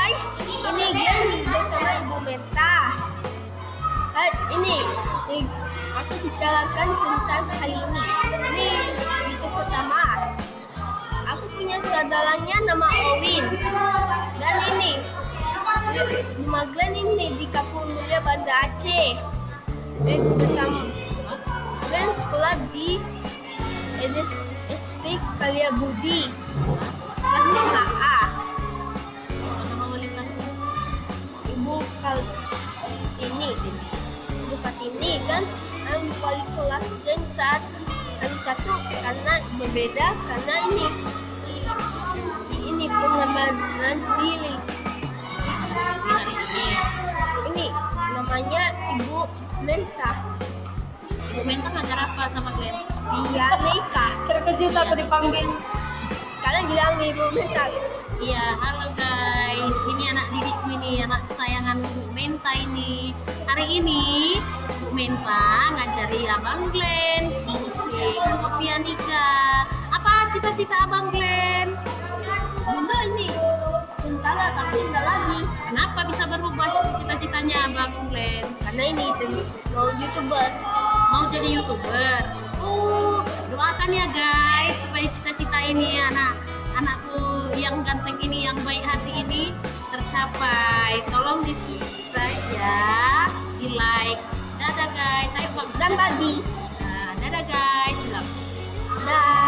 guys, ini Glenn bersama Ibu Meta. Ini aku bicarakan tentang hari ini. Ini YouTube pertama. Aku punya saudaranya nama Owin. Dan ini nama Glenn ini di Kampung Mulia Banda Aceh. Bersama Glenn sekolah di SD Kalia Budi. Dan nama A. Ibu Kartini kan wali kelas dan saat hari satu karena berbeda karena ini pengamanan diri. Ini namanya Ibu Menta. Ibu Menta ngajar apa sama Glenn? Iya, Nika. Terkejut aku dipanggil. Sekarang bilang Ibu Menta. Iya, halo guys. Ini anak didikku ini, anak kesayangan Bu Menta ini. Hari ini Bu Menta ngajari Abang Glenn musik atau pianika. Apa cita-cita Abang Glenn? Bunda ini tentara tapi enggak lagi. Kenapa bisa berubah cita-citanya Abang Glenn? Karena ini mau YouTuber. Mau jadi YouTuber. Oh, doakan ya guys supaya cita-cita ini anakku yang ganteng ini, yang baik hati ini tercapai. Tolong di subscribe ya, di like. Dadah guys, ayo Bang. Dan Badi. Nah, dadah guys, bilang. Dah.